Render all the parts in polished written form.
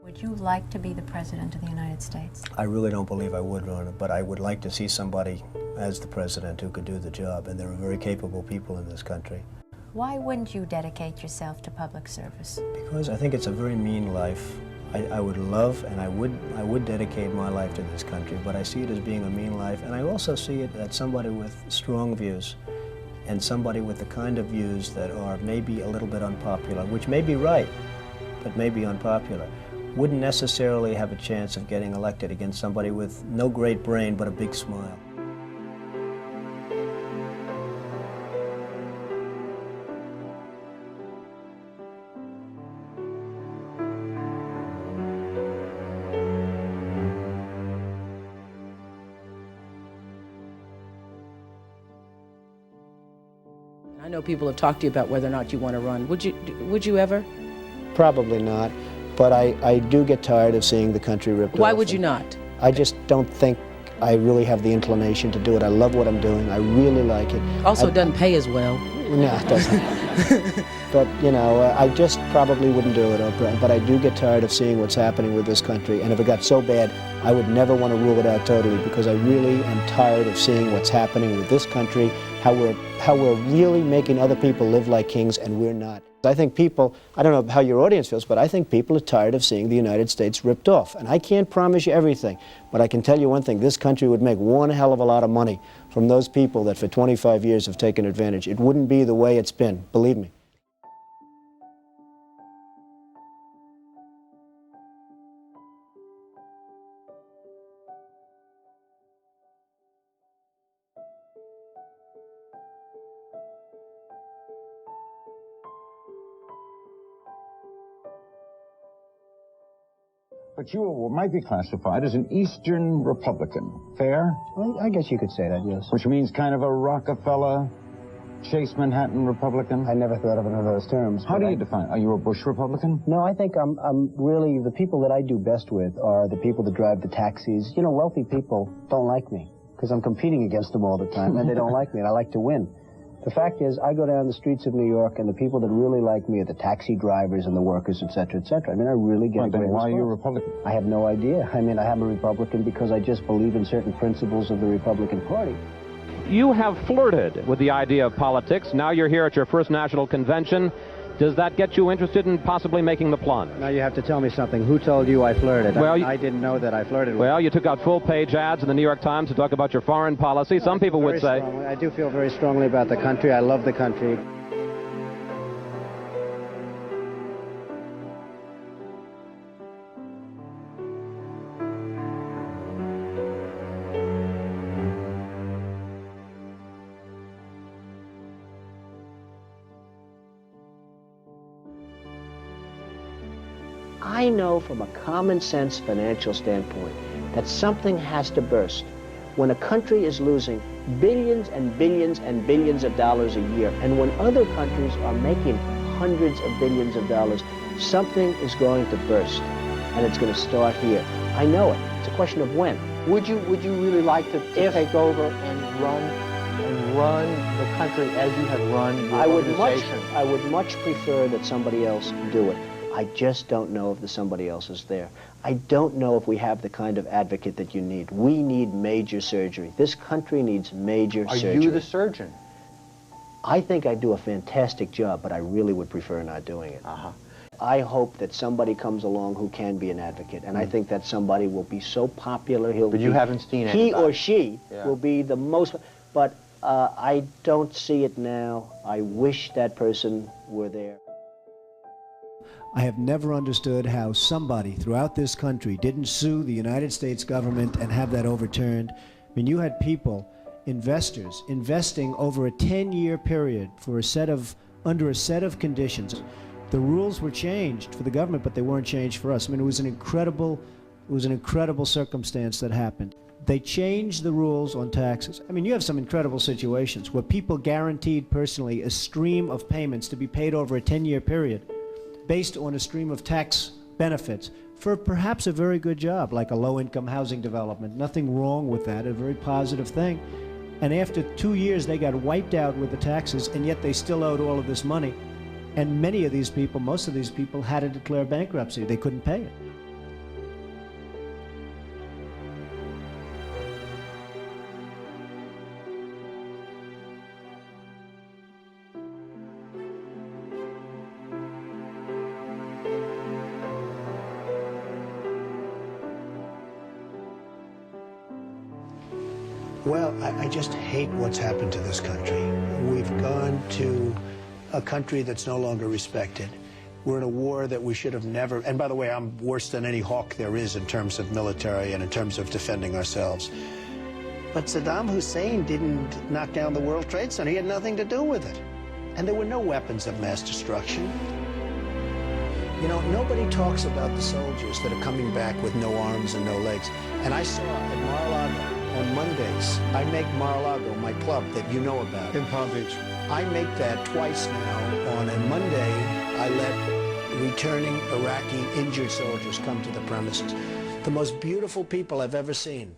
Would you like to be the President of the United States? I really don't believe I would run it, but I would like to see somebody as the President who could do the job, and there are very capable people in this country. Why wouldn't you dedicate yourself to public service? Because I think it's a very mean life. I would love and I would dedicate my life to this country, but I see it as being a mean life, and I also see it as somebody with strong views and somebody with the kind of views that are maybe a little bit unpopular, which may be right, but may be unpopular. Wouldn't necessarily have a chance of getting elected against somebody with no great brain but a big smile. I know people have talked to you about whether or not you want to run. Would you ever? Probably not, but I do get tired of seeing the country ripped off. Why would you not? I just don't think I really have the inclination to do it. I love what I'm doing. I really like it. Also, it doesn't pay as well. No, it doesn't. But, you know, I just probably wouldn't do it, but I do get tired of seeing what's happening with this country, and if it got so bad, I would never want to rule it out totally, because I really am tired of seeing what's happening with this country, how we're really making other people live like kings, and we're not. I think people, I don't know how your audience feels, but I think people are tired of seeing the United States ripped off. And I can't promise you everything, but I can tell you one thing: this country would make one hell of a lot of money from those people that for 25 years have taken advantage. It wouldn't be the way it's been, believe me. But you might be classified as an Eastern Republican. Fair? Well, I guess you could say that, yes. Which means kind of a Rockefeller, Chase Manhattan Republican? I never thought of it in those terms. How do you define? Are you a Bush Republican? No, I think I'm really, the people that I do best with are the people that drive the taxis. You know, wealthy people don't like me because I'm competing against them all the time, and they don't like me, and I like to win. The fact is, I go down the streets of New York, and the people that really like me are the taxi drivers and the workers, et cetera, et cetera. I mean, I really get a great response. Why are you a Republican? I have no idea. I mean, I am a Republican because I just believe in certain principles of the Republican Party. You have flirted with the idea of politics. Now you're here at your first national convention. Does that get you interested in possibly making the plunge? Now you have to tell me something. Who told you I flirted? Well, I didn't know that I flirted with. Well, you took out full-page ads in the New York Times to talk about your foreign policy. Some people would say... I do feel very strongly about the country. I love the country. I know from a common sense financial standpoint that something has to burst. When a country is losing billions and billions and billions of dollars a year, and when other countries are making hundreds of billions of dollars, something is going to burst, and it's going to start here. I know it. It's a question of when. Would you really like to take over and run the country as you have run your organization? I would much prefer that somebody else do it. I just don't know if somebody else is there. I don't know if we have the kind of advocate that you need. We need major surgery. This country needs major surgery. Are you the surgeon? I think I do a fantastic job, but I really would prefer not doing it. Uh-huh. I hope that somebody comes along who can be an advocate, and I think that somebody will be so popular, But you haven't seen anybody. He or she will be the most, but I don't see it now. I wish that person were there. I have never understood how somebody throughout this country didn't sue the United States government and have that overturned. I mean, you had people, investors, investing over a 10-year period for under a set of conditions. The rules were changed for the government, but they weren't changed for us. I mean, it was an incredible circumstance that happened. They changed the rules on taxes. I mean, you have some incredible situations where people guaranteed personally a stream of payments to be paid over a 10-year period, based on a stream of tax benefits for perhaps a very good job, like a low-income housing development. Nothing wrong with that, a very positive thing. And after 2 years, they got wiped out with the taxes, and yet they still owed all of this money. And many of these people, most of these people, had to declare bankruptcy. They couldn't pay it. Well, I just hate what's happened to this country. We've gone to a country that's no longer respected. We're in a war that we should have never, and by the way, I'm worse than any hawk there is in terms of military and in terms of defending ourselves. But Saddam Hussein didn't knock down the World Trade Center. He had nothing to do with it. And there were no weapons of mass destruction. You know, nobody talks about the soldiers that are coming back with no arms and no legs. And I saw at Mar-a-Lago on Mondays, I make Mar-a-Lago my club that you know about. In Palm Beach. I make that twice now. On a Monday, I let returning Iraqi injured soldiers come to the premises. The most beautiful people I've ever seen.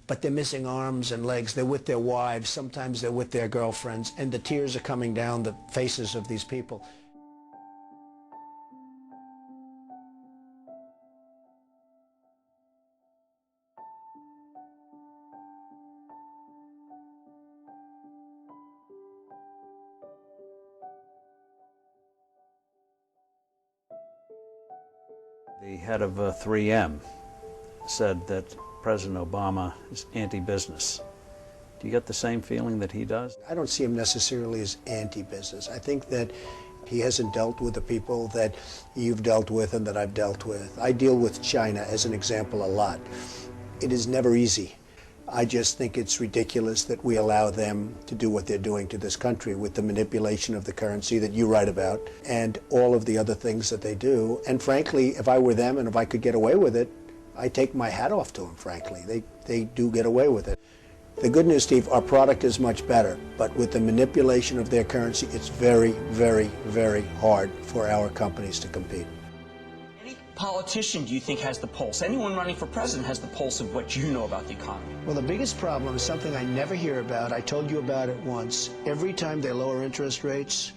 But they're missing arms and legs. They're with their wives. Sometimes they're with their girlfriends. And the tears are coming down the faces of these people. The head of 3M said that President Obama is anti-business. Do you get the same feeling that he does? I don't see him necessarily as anti-business. I think that he hasn't dealt with the people that you've dealt with and that I've dealt with. I deal with China, as an example, a lot. It is never easy. I just think it's ridiculous that we allow them to do what they're doing to this country with the manipulation of the currency that you write about and all of the other things that they do. And frankly, if I were them and if I could get away with it, I take my hat off to them, frankly. They do get away with it. The good news, Steve, our product is much better, but with the manipulation of their currency, it's very, very, very hard for our companies to compete. Any politician do you think has the pulse? Anyone running for president has the pulse of what you know about the economy? Well, the biggest problem is something I never hear about. I told you about it once. Every time they lower interest rates,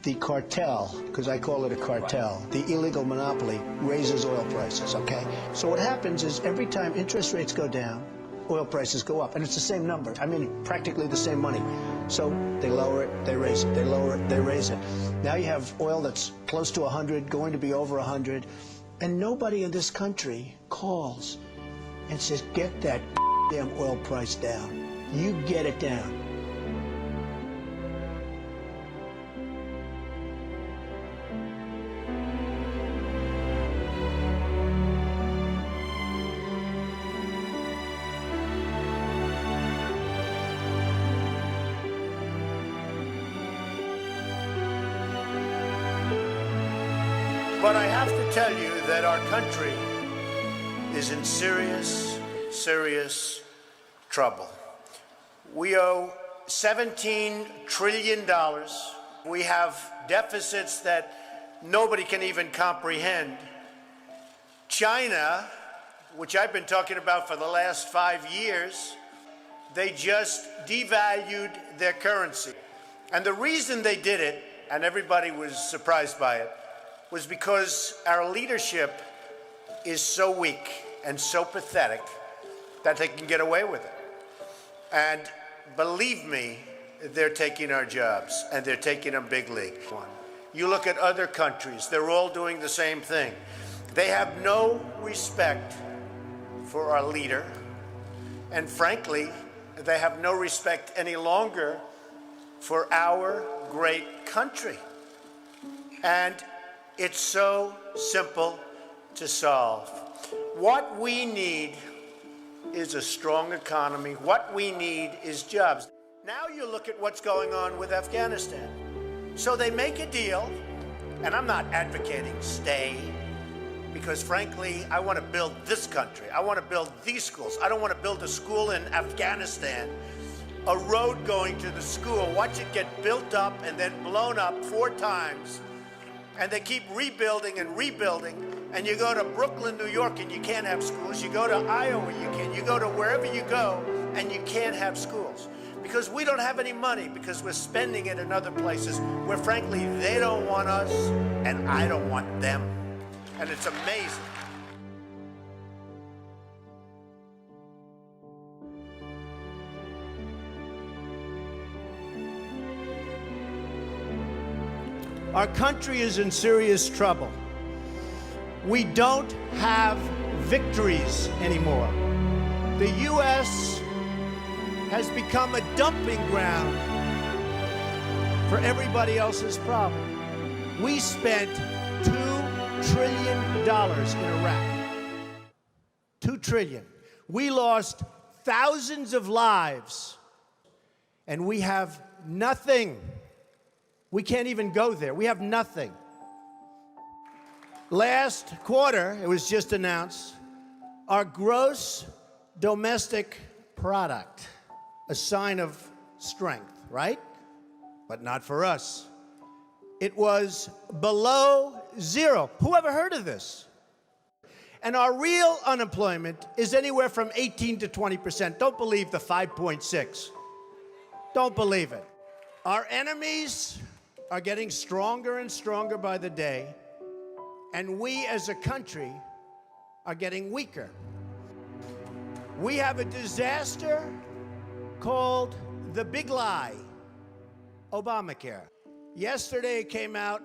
the cartel, because I call it a cartel, the illegal monopoly, raises oil prices, okay? So what happens is every time interest rates go down, oil prices go up, and it's the same number. I mean, practically the same money. So they lower it, they raise it, they lower it, they raise it. Now you have oil that's close to 100, going to be over 100, and nobody in this country calls and says, get that damn oil price down. You get it down. But I have to tell you that our country is in serious, serious trouble. We owe $17 trillion. We have deficits that nobody can even comprehend. China, which I've been talking about for the last 5 years, they just devalued their currency. And the reason they did it, and everybody was surprised by it, was because our leadership is so weak and so pathetic that they can get away with it. And believe me, they're taking our jobs, and they're taking them big league. You look at other countries, they're all doing the same thing. They have no respect for our leader, and frankly, they have no respect any longer for our great country. And it's so simple to solve. What we need is a strong economy. What we need is jobs. Now you look at what's going on with Afghanistan. So they make a deal, and I'm not advocating stay, because frankly, I want to build this country. I want to build these schools. I don't want to build a school in Afghanistan, a road going to the school, watch it get built up and then blown up 4 times. And they keep rebuilding and rebuilding. And you go to Brooklyn, New York, and you can't have schools. You go to Iowa, you can. You go to wherever you go, and you can't have schools. Because we don't have any money, because we're spending it in other places where, frankly, they don't want us, and I don't want them. And it's amazing. Our country is in serious trouble. We don't have victories anymore. The U.S. has become a dumping ground for everybody else's problem. We spent $2 trillion in Iraq. $2 trillion. We lost thousands of lives, and we have nothing. We can't even go there. We have nothing. Last quarter, it was just announced, our gross domestic product, a sign of strength, right? But not for us. It was below zero. Who ever heard of this? And our real unemployment is anywhere from 18 to 20%. Don't believe the 5.6. Don't believe it. Our enemies are getting stronger and stronger by the day, and we as a country are getting weaker. We have a disaster called the big lie, Obamacare. Yesterday it came out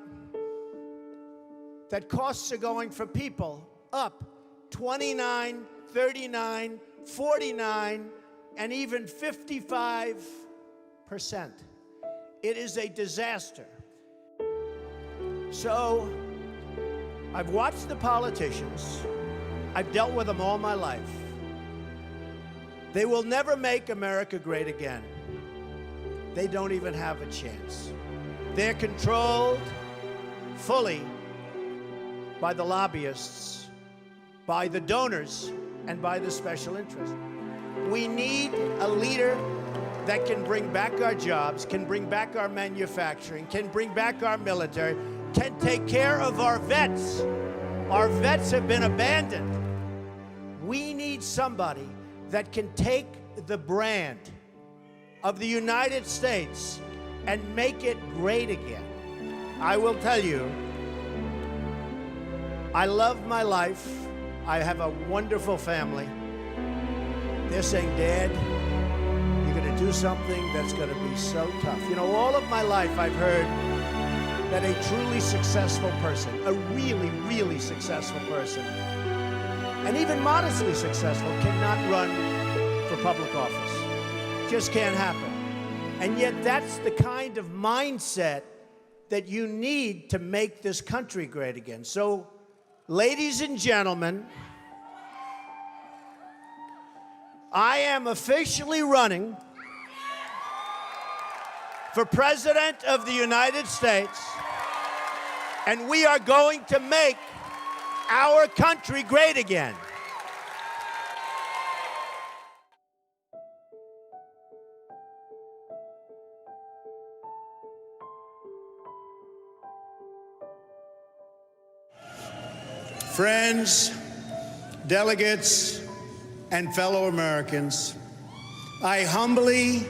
that costs are going for people up 29, 39, 49, and even 55%. It is a disaster. So I've watched the politicians. I've dealt with them all my life. They will never make America great again. They don't even have a chance. They're controlled fully by the lobbyists, by the donors, and by the special interests. We need a leader that can bring back our jobs, can bring back our manufacturing, can bring back our military, can take care of our vets. Our vets have been abandoned. We need somebody that can take the brand of the United States and make it great again. I will tell you, I love my life. I have a wonderful family. They're saying, Dad, you're going to do something that's going to be so tough. You know, all of my life I've heard that a truly successful person, a really, really successful person, and even modestly successful, cannot run for public office. Just can't happen. And yet that's the kind of mindset that you need to make this country great again. So, ladies and gentlemen, I am officially running for President of the United States, and we are going to make our country great again. Friends, delegates, and fellow Americans, I humbly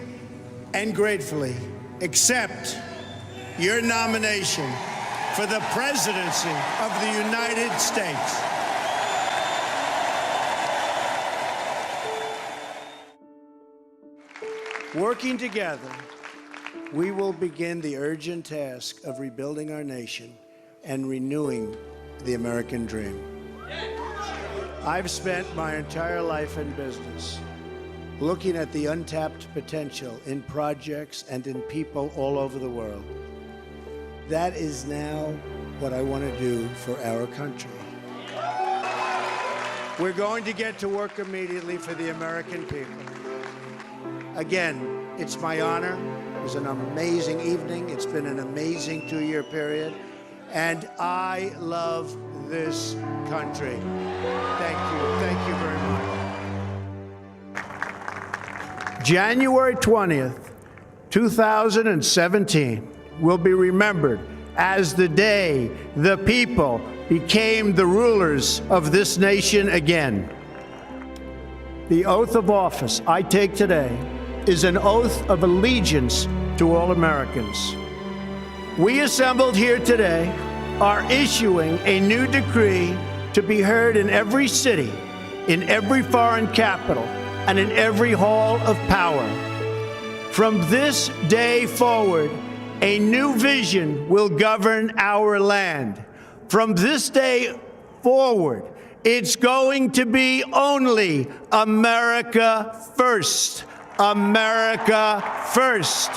and gratefully accept your nomination for the presidency of the United States. Working together, we will begin the urgent task of rebuilding our nation and renewing the American dream. I've spent my entire life in business looking at the untapped potential in projects and in people all over the world. That is now what I want to do for our country. We're going to get to work immediately for the American people. Again, it's my honor. It was an amazing evening. It's been an amazing 2-year period. And I love this country. Thank you. Thank you very much. January 20th, 2017 will be remembered as the day the people became the rulers of this nation again. The oath of office I take today is an oath of allegiance to all Americans. We assembled here today are issuing a new decree to be heard in every city, in every foreign capital, and in every hall of power. From this day forward, a new vision will govern our land. From this day forward, it's going to be only America first. America first.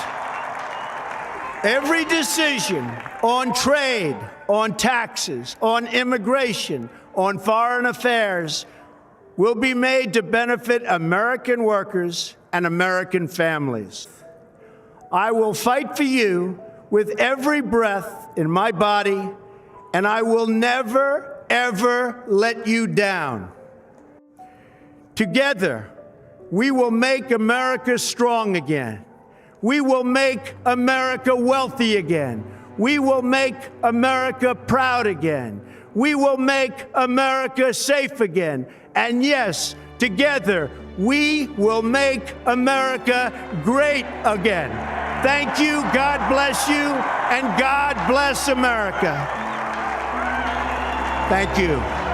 Every decision on trade, on taxes, on immigration, on foreign affairs will be made to benefit American workers and American families. I will fight for you with every breath in my body, and I will never, ever let you down. Together, we will make America strong again. We will make America wealthy again. We will make America proud again. We will make America safe again. And yes, together, we will make America great again. Thank you, God bless you, and God bless America. Thank you.